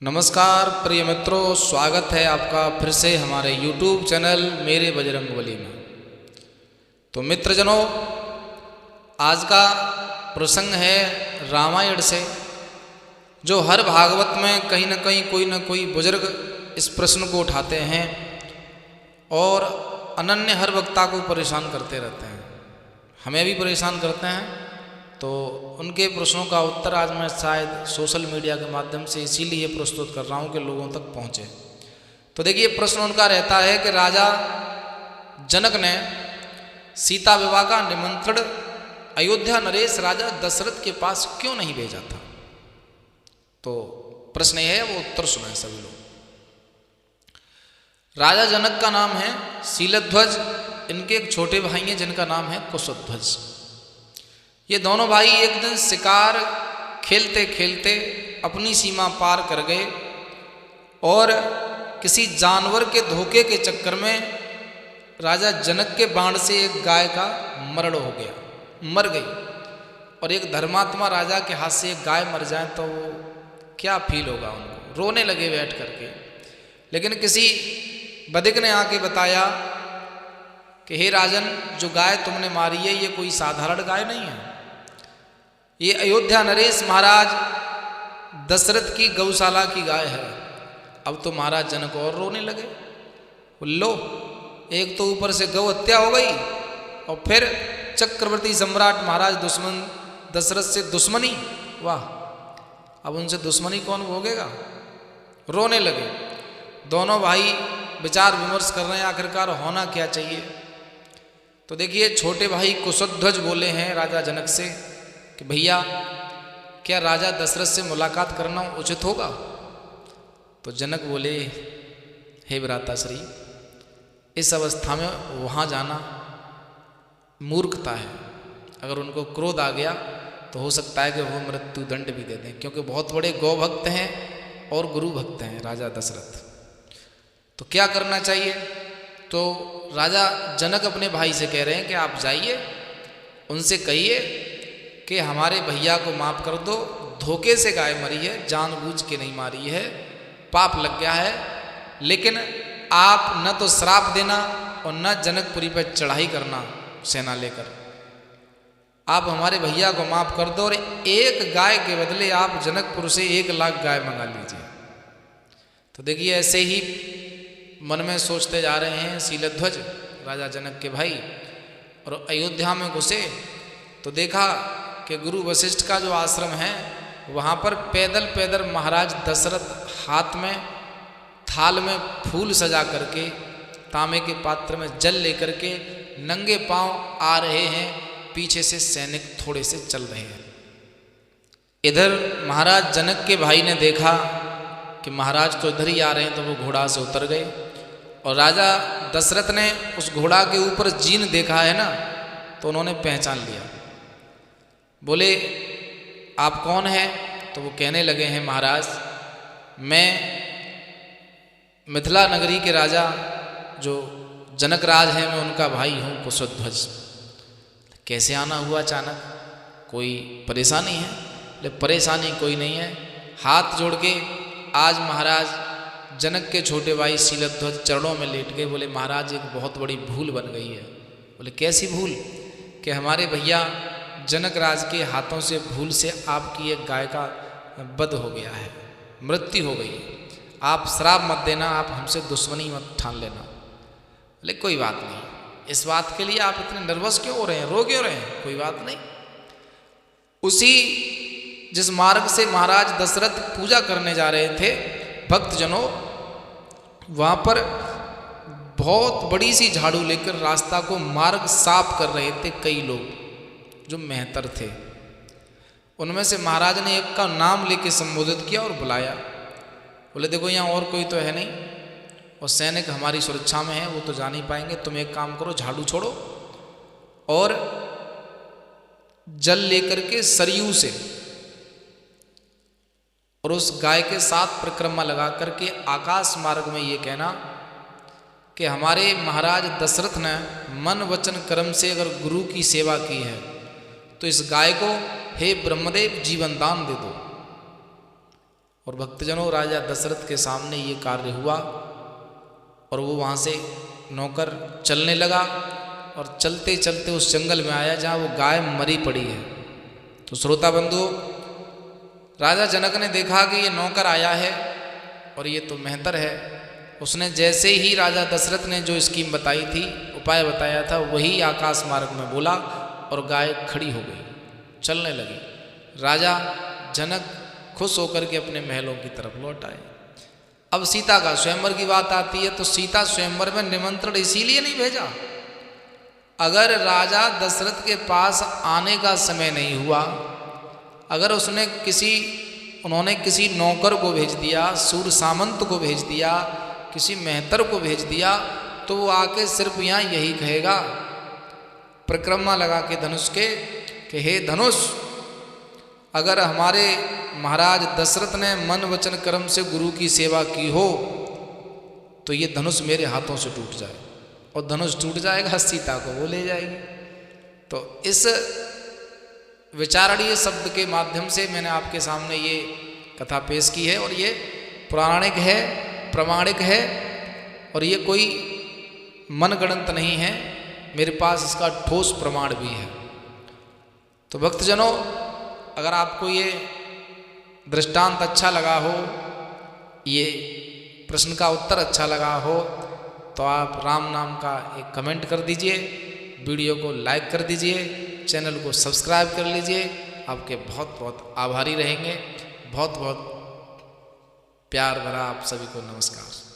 नमस्कार प्रिय मित्रों, स्वागत है आपका फिर से हमारे YouTube चैनल मेरे बजरंगबली में। तो मित्रजनों, आज का प्रसंग है रामायण से, जो हर भागवत में कहीं न कोई बुजुर्ग इस प्रश्न को उठाते हैं और अनन्य हर वक्ता को परेशान करते रहते हैं, हमें भी परेशान करते हैं। तो उनके प्रश्नों का उत्तर आज मैं शायद सोशल मीडिया के माध्यम से इसीलिए प्रस्तुत कर रहा हूँ कि लोगों तक पहुँचे। तो देखिए, प्रश्न उनका रहता है कि राजा जनक ने सीता विवाह का निमंत्रण अयोध्या नरेश राजा दशरथ के पास क्यों नहीं भेजा था। तो प्रश्न यह है, वो उत्तर सुनाए सभी लोग। राजा जनक का नाम है शीलध्वज, इनके एक छोटे भाई हैं जिनका नाम है कुशध्वज। ये दोनों भाई एक दिन शिकार खेलते खेलते अपनी सीमा पार कर गए और किसी जानवर के धोखे के चक्कर में राजा जनक के बाण से एक गाय का मरण हो गया, मर गई। और एक धर्मात्मा राजा के हाथ से एक गाय मर जाए तो वो क्या फील होगा उनको, रोने लगे बैठ करके। लेकिन किसी बधिक ने आके बताया कि हे राजन, जो गाय तुमने मारी है ये कोई साधारण गाय नहीं है, ये अयोध्या नरेश महाराज दशरथ की गौशाला की गाय है। अब तो महाराज जनक और रोने लगे। लो, एक तो ऊपर से गौ हत्या हो गई और फिर चक्रवर्ती सम्राट महाराज दुश्मन दशरथ से दुश्मनी, वाह, अब उनसे दुश्मनी कौन भोगेगा। रोने लगे। दोनों भाई विचार विमर्श कर रहे हैं आखिरकार होना क्या चाहिए। तो देखिए, छोटे भाई कुशध्वज बोले हैं राजा जनक से कि भैया, क्या राजा दशरथ से मुलाकात करना उचित होगा। तो जनक बोले, हे भ्राताश्री, इस अवस्था में वहाँ जाना मूर्खता है। अगर उनको क्रोध आ गया तो हो सकता है कि वो मृत्यु दंड भी दे दें, क्योंकि बहुत बड़े गौ भक्त हैं और गुरु भक्त हैं राजा दशरथ। तो क्या करना चाहिए। तो राजा जनक अपने भाई से कह रहे हैं कि आप जाइए, उनसे कहिए कि हमारे भैया को माफ़ कर दो, धोखे से गाय मरी है, जानबूझ के नहीं मारी है, पाप लग गया है। लेकिन आप न तो श्राप देना और न जनकपुरी पर चढ़ाई करना सेना लेकर, आप हमारे भैया को माफ़ कर दो और एक गाय के बदले आप जनकपुर से 1,00,000 गाय मंगा लीजिए। तो देखिए, ऐसे ही मन में सोचते जा रहे हैं शीलध्वज राजा जनक के भाई, और अयोध्या में घुसे तो देखा कि गुरु वशिष्ठ का जो आश्रम है वहाँ पर पैदल पैदल महाराज दशरथ हाथ में थाल में फूल सजा करके, तांबे के पात्र में जल लेकर के नंगे पांव आ रहे हैं। पीछे से सैनिक थोड़े से चल रहे हैं। इधर महाराज जनक के भाई ने देखा कि महाराज तो इधर ही आ रहे हैं, तो वो घोड़ा से उतर गए। और राजा दशरथ ने उस घोड़ा के ऊपर जीन देखा है ना, तो उन्होंने पहचान लिया। बोले, आप कौन हैं। तो वो कहने लगे हैं, महाराज, मैं मिथिला नगरी के राजा जो जनक राज हैं, मैं उनका भाई हूँ कुशध्वज। कैसे आना हुआ अचानक, कोई परेशानी है। ले, परेशानी कोई नहीं है। हाथ जोड़ के आज महाराज जनक के छोटे भाई शीलध्वज चरणों में लेट गए। बोले, महाराज, एक बहुत बड़ी भूल बन गई है। बोले, कैसी भूल। कि हमारे भैया जनक राज के हाथों से भूल से आपकी एक गाय का वध हो गया है, मृत्यु हो गई है। आप श्राप मत देना, आप हमसे दुश्मनी मत ठान लेना। बोले, कोई बात नहीं। इस बात के लिए आप इतने नर्वस क्यों हो रहे हैं, रो क्यों रहे हैं। कोई बात नहीं। उसी जिस मार्ग से महाराज दशरथ पूजा करने जा रहे थे भक्तजनों, वहाँ पर बहुत बड़ी सी झाड़ू लेकर रास्ता को मार्ग साफ कर रहे थे कई लोग जो मेहतर थे। उनमें से महाराज ने एक का नाम लेके संबोधित किया और बुलाया। बोले, देखो, यहाँ और कोई तो है नहीं और सैनिक हमारी सुरक्षा में है, वो तो जा नहीं पाएंगे। तुम एक काम करो, झाड़ू छोड़ो और जल लेकर के सरयू से और उस गाय के साथ परिक्रमा लगा करके आकाश मार्ग में ये कहना कि हमारे महाराज दशरथ ने मन वचन कर्म से अगर गुरु की सेवा की है तो इस गाय को हे ब्रह्मदेव जीवन दान दे दो। और भक्तजनों, राजा दशरथ के सामने ये कार्य हुआ और वो वहाँ से नौकर चलने लगा और चलते चलते उस जंगल में आया जहाँ वो गाय मरी पड़ी है। तो श्रोता बंधु, राजा जनक ने देखा कि ये नौकर आया है और ये तो मेहतर है। उसने जैसे ही राजा दशरथ ने जो स्कीम बताई थी, उपाय बताया था, वही आकाश मार्ग में बोला और गाय खड़ी हो गई, चलने लगी। राजा जनक खुश होकर के अपने महलों की तरफ लौट आए। अब सीता का स्वयंवर की बात आती है, तो सीता स्वयंवर में निमंत्रण इसीलिए नहीं भेजा। अगर राजा दशरथ के पास आने का समय नहीं हुआ, अगर उन्होंने किसी नौकर को भेज दिया, सूर सामंत को भेज दिया, किसी मेहतर को भेज दिया, तो वो आके सिर्फ यहाँ यही कहेगा, परिक्रमा लगा के धनुष के, कि हे धनुष, अगर हमारे महाराज दशरथ ने मन वचन कर्म से गुरु की सेवा की हो तो ये धनुष मेरे हाथों से टूट जाए। और धनुष टूट जाएगा, सीता को वो ले जाएगी। तो इस विचारणीय शब्द के माध्यम से मैंने आपके सामने ये कथा पेश की है और ये पौराणिक है, प्रामाणिक है और ये कोई मनगढ़ंत नहीं है, मेरे पास इसका ठोस प्रमाण भी है। तो भक्तजनों, अगर आपको ये दृष्टांत अच्छा लगा हो, ये प्रश्न का उत्तर अच्छा लगा हो, तो आप राम नाम का एक कमेंट कर दीजिए, वीडियो को लाइक कर दीजिए, चैनल को सब्सक्राइब कर लीजिए। आपके बहुत बहुत आभारी रहेंगे। बहुत बहुत प्यार भरा आप सभी को नमस्कार।